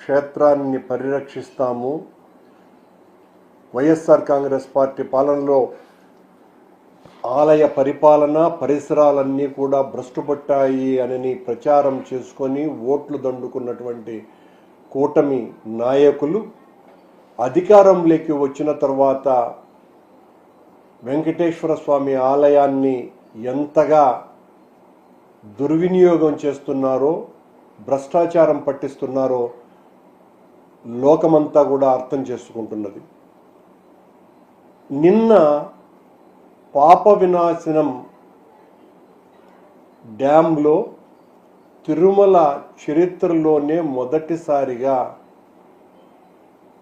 క్షేత్రాన్ని పరిరక్షిస్తాము. వైఎస్ఆర్ కాంగ్రెస్ పార్టీ పాలనలో ఆలయ పరిపాలన పరిసరాలన్నీ కూడా భ్రష్టుపట్టాయి అని ప్రచారం చేసుకొని ఓట్లు దండుకున్నటువంటి కూటమి నాయకులు అధికారంలోకి వచ్చిన తర్వాత వెంకటేశ్వర స్వామి ఆలయాన్ని ఎంతగా దుర్వినియోగం చేస్తున్నారో, భ్రష్టాచారం పట్టిస్తున్నారో లోకమంతా కూడా అర్థం చేసుకుంటున్నది. నిన్న పాప వినాశనం డ్యాంలో తిరుమల చరిత్రలోనే మొదటిసారిగా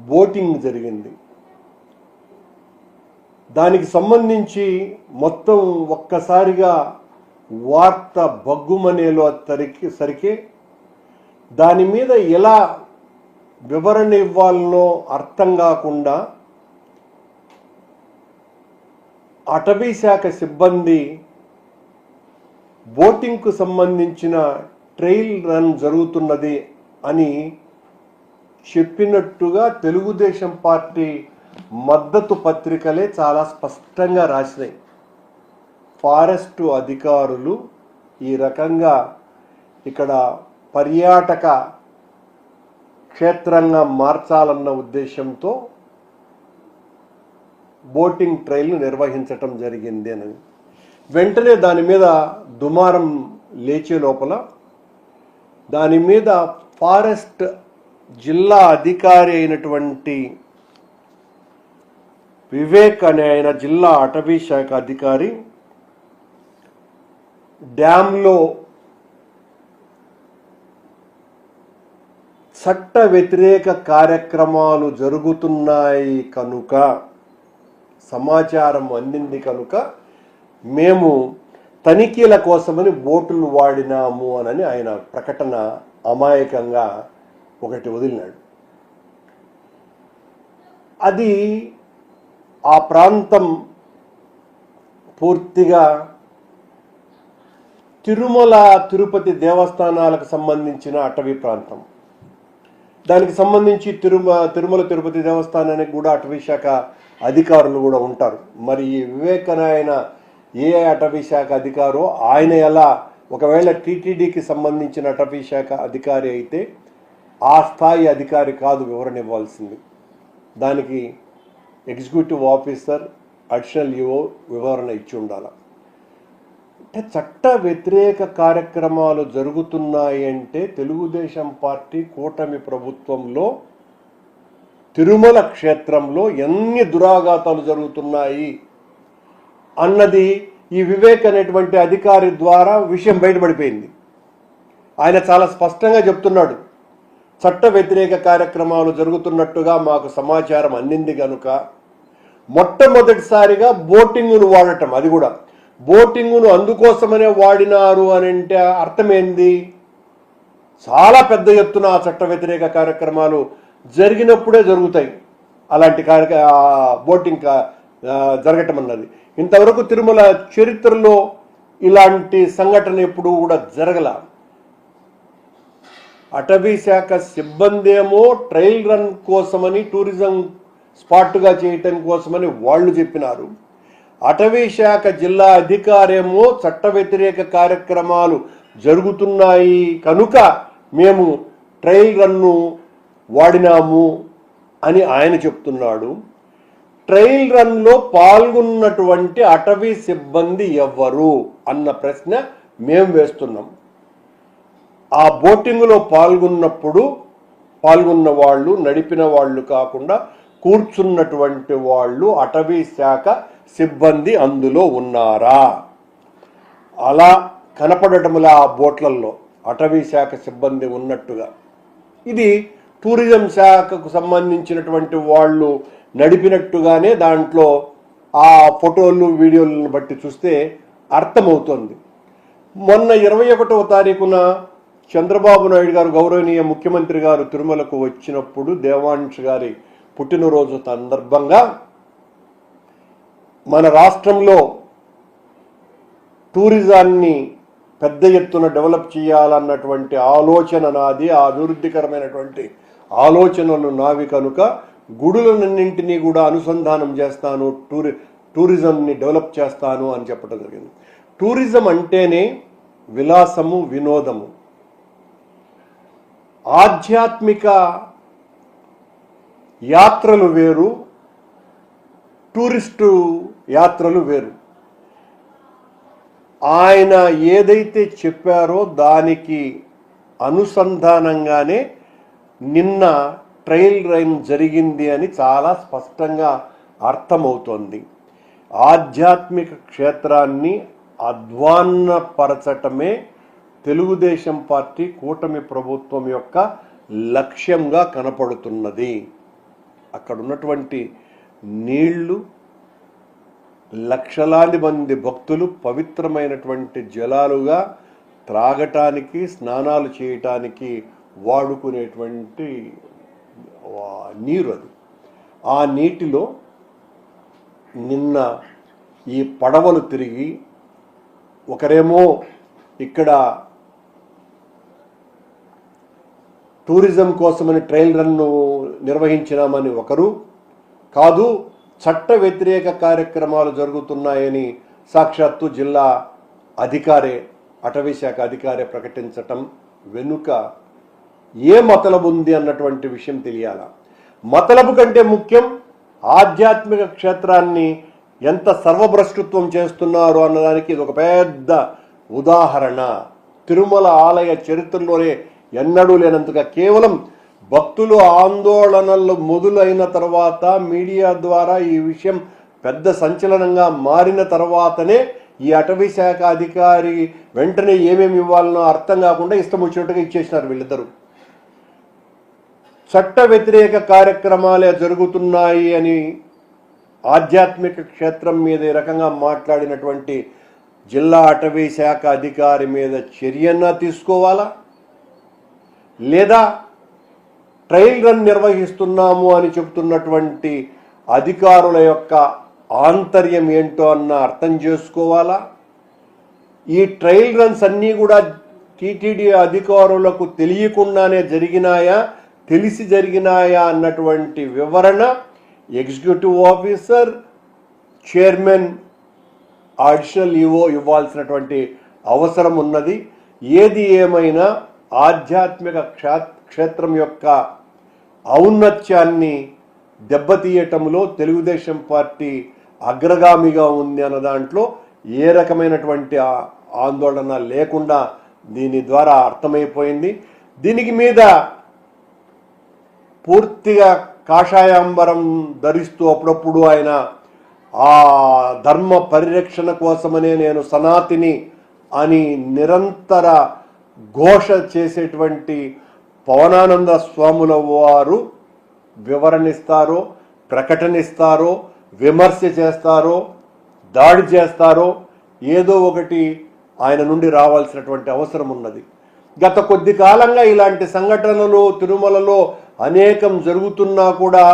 బోటింగ్ జరిగింది. దానికి సంబంధించి మొత్తం ఒక్కసారిగా వార్త బగ్గుమనేలో సరికే దాని మీద ఎలా వివరణ ఇవ్వాలనో అర్థం కాకుండా అటవీ శాఖ సిబ్బంది బోటింగ్కు సంబంధించిన ట్రయల్ రన్ జరుగుతున్నది అని చెప్పినట్టుగా తెలుగుదేశం పార్టీ మద్దతు పత్రికలే చాలా స్పష్టంగా రాసినాయి. ఫారెస్టు అధికారులు ఈ రకంగా ఇక్కడ పర్యాటక క్షేత్రంగా మార్చాలన్న ఉద్దేశంతో బోటింగ్ ట్రయల్ను నిర్వహించటం జరిగింది అని వెంటనే దాని మీద దుమారం లేచే లోపల దాని మీద ఫారెస్ట్ జిల్లా అధికారి అయినటువంటి వివేక్ అనే ఆయన జిల్లా అటవీ శాఖ అధికారి డ్యాంలో చట్ట వ్యతిరేక కార్యక్రమాలు జరుగుతున్నాయి కనుక సమాచారం అందింది కనుక మేము తనిఖీల కోసమని బోటులు వాడినాము అని ఆయన ప్రకటన అమాయకంగా ఒకటి వదిలినాడు. అది ఆ ప్రాంతం పూర్తిగా తిరుమల తిరుపతి దేవస్థానాలకు సంబంధించిన అటవీ ప్రాంతం. దానికి సంబంధించి తిరుమల తిరుపతి దేవస్థానానికి కూడా అటవీ శాఖ అధికారులు కూడా ఉంటారు. మరి ఈ వివేకనాయన ఏ అటవీ శాఖ అధికారో ఆయన ఎలా ఒకవేళ టీటీడీకి సంబంధించిన అటవీ శాఖ అధికారి అయితే ఆ స్థాయి అధికారి కాదు వివరణ ఇవ్వాల్సింది. దానికి ఎగ్జిక్యూటివ్ ఆఫీసర్ అడిషనల్ ఈఓ వివరణ ఇచ్చి ఉండాలి. అంటే చట్ట వ్యతిరేక కార్యక్రమాలు జరుగుతున్నాయి అంటే తెలుగుదేశం పార్టీ కూటమి ప్రభుత్వంలో తిరుమల క్షేత్రంలో ఎన్ని దురాఘాతాలు జరుగుతున్నాయి అన్నది ఈ వివేక్ అనేటువంటి అధికారి ద్వారా విషయం బయటపడిపోయింది. ఆయన చాలా స్పష్టంగా చెప్తున్నాడు, చట్ట వ్యతిరేక కార్యక్రమాలు జరుగుతున్నట్టుగా మాకు సమాచారం అందింది కనుక మొట్టమొదటిసారిగా బోటింగ్ను వాడటం, అది కూడా బోటింగ్ను అందుకోసమనే వాడినారు అని అంటే అర్థమైంది. చాలా పెద్ద ఎత్తున ఆ చట్ట వ్యతిరేక కార్యక్రమాలు జరిగినప్పుడే జరుగుతాయి అలాంటి బోటింగ్ జరగటం అన్నది. ఇంతవరకు తిరుమల చరిత్రలో ఇలాంటి సంఘటన ఎప్పుడు కూడా జరగల. అటవీ శాఖ సిబ్బంది ఏమో ట్రయల్ రన్ కోసమని టూరిజం స్పాట్గా చేయటం కోసమని వాళ్ళు చెప్పినారు. అటవీ శాఖ జిల్లా అధికారేమో చట్ట వ్యతిరేక కార్యక్రమాలు జరుగుతున్నాయి కనుక మేము ట్రయల్ రన్ను వాడినాము అని ఆయన చెప్తున్నాడు. ట్రయల్ రన్లో పాల్గొన్నటువంటి అటవీ సిబ్బంది ఎవరు అన్న ప్రశ్న మేము వేస్తున్నాం. ఆ బోటింగ్లో పాల్గొన్న వాళ్ళు, నడిపిన వాళ్ళు కాకుండా కూర్చున్నటువంటి వాళ్ళు అటవీ శాఖ సిబ్బంది అందులో ఉన్నారా? అలా కనపడటంలో ఆ బోట్లలో అటవీ శాఖ సిబ్బంది ఉన్నట్టుగా ఇది టూరిజం శాఖకు సంబంధించినటువంటి వాళ్ళు నడిపినట్టుగానే దాంట్లో ఆ ఫోటోలు వీడియోలను బట్టి చూస్తే అర్థమవుతుంది. మొన్న 21వ తారీఖున చంద్రబాబు నాయుడు గారు గౌరవనీయ ముఖ్యమంత్రి గారు తిరుమలకు వచ్చినప్పుడు దేవాంశ్ గారి పుట్టినరోజు సందర్భంగా మన రాష్ట్రంలో టూరిజాన్ని పెద్ద ఎత్తున డెవలప్ చేయాలన్నటువంటి ఆలోచన నాది, ఆ అభివృద్ధికరమైనటువంటి ఆలోచనలు నావి కనుక గుడులన్నింటినీ కూడా అనుసంధానం చేస్తాను, టూరిజంని డెవలప్ చేస్తాను అని చెప్పడం జరిగింది. టూరిజం అంటేనే విలాసము, వినోదము. ఆధ్యాత్మిక యాత్రలు వేరు, టూరిస్టు యాత్రలు వేరు. ఆయన ఏదైతే చెప్పారో దానికి అనుసంధానంగానే నిన్న ట్రయల్ రన్ జరిగింది అని చాలా స్పష్టంగా అర్థమవుతోంది. ఆధ్యాత్మిక క్షేత్రాన్ని అధ్వాన్నపరచటమే తెలుగుదేశం పార్టీ కూటమి ప్రభుత్వం యొక్క లక్ష్యంగా కనపడుతున్నది. అక్కడ ఉన్నటువంటి నీళ్లు, లక్షలాది మంది భక్తులు పవిత్రమైనటువంటి జలాలుగా త్రాగటానికి, స్నానాలు చేయటానికి వాడుకునేటువంటి నీరు అది. ఆ నీటిలో నిన్న ఈ పడవలు తిరిగి ఒకరేమో ఇక్కడ టూరిజం కోసమని ట్రయల్ రన్ను నిర్వహించినామని ఒకరు, కాదు చట్ట వ్యతిరేక కార్యక్రమాలు జరుగుతున్నాయని సాక్షాత్తు జిల్లా అధికారే, అటవీ శాఖ అధికారే ప్రకటించటం వెనుక ఏ మతలబు ఉంది అన్నటువంటి విషయం తెలియాల. మతలబు కంటే ముఖ్యం ఆధ్యాత్మిక క్షేత్రాన్ని ఎంత సర్వభ్రష్టత్వం చేస్తున్నారు అన్నదానికి ఇది ఒక పెద్ద ఉదాహరణ. తిరుమల ఆలయ చరిత్రలోనే ఎన్నడూ లేనంతగా కేవలం భక్తులు ఆందోళనలు మొదలైన తర్వాత మీడియా ద్వారా ఈ విషయం పెద్ద సంచలనంగా మారిన తర్వాతనే ఈ అటవీ శాఖ అధికారి వెంటనే ఏమేమి ఇవ్వాలనో అర్థం కాకుండా ఇష్టం వచ్చినట్టుగా ఇచ్చేసినారు వీళ్ళిద్దరూ. చట్ట వ్యతిరేక కార్యక్రమాలే జరుగుతున్నాయి అని ఆధ్యాత్మిక క్షేత్రం మీద ఈ రకంగా మాట్లాడినటువంటి జిల్లా అటవీ శాఖ అధికారి మీద చర్యన తీసుకోవాలా, లేదా ట్రయల్ రన్ నిర్వహిస్తున్నాము అని చెబుతున్నటువంటి అధికారుల యొక్క ఆంతర్యం ఏంటో అన్న అర్థం చేసుకోవాలా? ఈ ట్రయల్ రన్స్ అన్నీ కూడా టీటీడీ అధికారులకు తెలియకుండానే జరిగినాయా, తెలిసి జరిగినాయా అన్నటువంటి వివరణ executive officer, chairman, additional EO ఇవ్వాల్సినటువంటి అవసరం ఉన్నది. ఏది ఏమైనా ఆధ్యాత్మిక క్షేత్రం యొక్క ఔన్నత్యాన్ని దెబ్బతీయటంలో తెలుగుదేశం పార్టీ అగ్రగామిగా ఉంది అన్న దాంట్లో ఏ రకమైనటువంటి ఆందోళన లేకుండా దీని ద్వారా అర్థమైపోయింది. దీనికి మీద పూర్తిగా కాషాయాంబరం ధరిస్తూ అప్పుడప్పుడు ఆయన ఆ ధర్మ పరిరక్షణ కోసమనే నేను సనాతిని అని నిరంతర ఘోష చేసేటువంటి పవనానంద స్వాముల వారు వివరణిస్తారో, ప్రకటనిస్తారో, విమర్శ చేస్తారో, దాడి చేస్తారో ఏదో ఒకటి ఆయన నుండి రావాల్సినటువంటి అవసరం ఉన్నది. గత కొద్ది కాలంగా ఇలాంటి సంఘటనలు తిరుమలలో అనేకం జరుగుతున్నా కూడా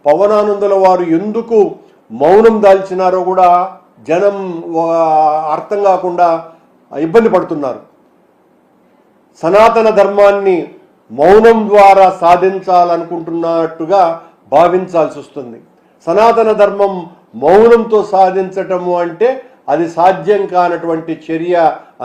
పవనానందుల వారు ఎందుకు మౌనం దాల్చినారో కూడా జనం అర్థం కాకుండా ఇబ్బంది పడుతున్నారు. సనాతన ధర్మాన్ని మౌనం ద్వారా సాధించాలనుకుంటున్నట్టుగా భావించాల్సి వస్తుంది. సనాతన ధర్మం మౌనంతో సాధించటము అంటే అది సాధ్యం కానటువంటి చర్య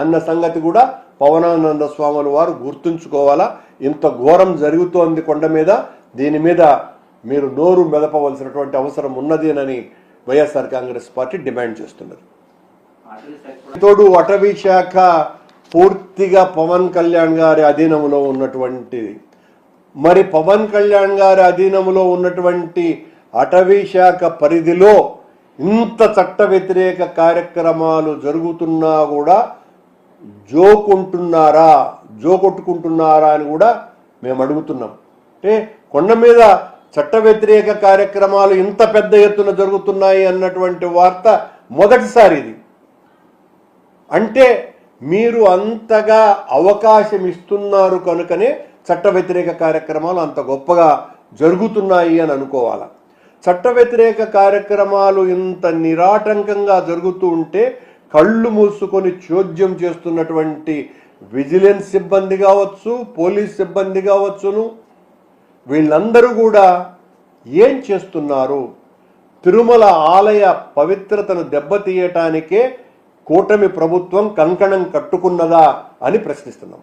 అన్న సంగతి కూడా పవనానంద స్వాముల వారు గుర్తుంచుకోవాలా. ఇంత ఘోరం జరుగుతోంది కొండ మీద, దీని మీద మీరు నోరు మెదపవలసినటువంటి అవసరం ఉన్నది అని వైఎస్ఆర్ కాంగ్రెస్ పార్టీ డిమాండ్ చేస్తున్నది. తోడు అటవీ శాఖ పూర్తిగా పవన్ కళ్యాణ్ గారి అధీనంలో ఉన్నటువంటిది. మరి పవన్ కళ్యాణ్ గారి అధీనంలో ఉన్నటువంటి అటవీ శాఖ పరిధిలో ఇంత చట్ట వ్యతిరేక కార్యక్రమాలు జరుగుతున్నా కూడా జోకొట్టుకుంటున్నారా అని కూడా మేము అడుగుతున్నాం. అంటే కొండ మీద చట్ట వ్యతిరేక కార్యక్రమాలు ఇంత పెద్ద ఎత్తున జరుగుతున్నాయి అన్నటువంటి వార్త మొదటిసారి ఇది. అంటే మీరు అంతగా అవకాశం ఇస్తున్నారు కనుకనే చట్ట వ్యతిరేక కార్యక్రమాలు అంత గొప్పగా జరుగుతున్నాయి అని అనుకోవాలా. చట్ట వ్యతిరేక కార్యక్రమాలు ఇంత నిరాటంకంగా జరుగుతూ ఉంటే కళ్ళు మూసుకొని చోద్యం చేస్తున్నటువంటి విజిలెన్స్ సిబ్బంది కావచ్చు, పోలీస్ సిబ్బంది కావచ్చును, వీళ్ళందరూ కూడా ఏం చేస్తున్నారు? తిరుమల ఆలయ పవిత్రతను దెబ్బతీయటానికే కూటమి ప్రభుత్వం కంకణం కట్టుకున్నదా అని ప్రశ్నిస్తున్నాం.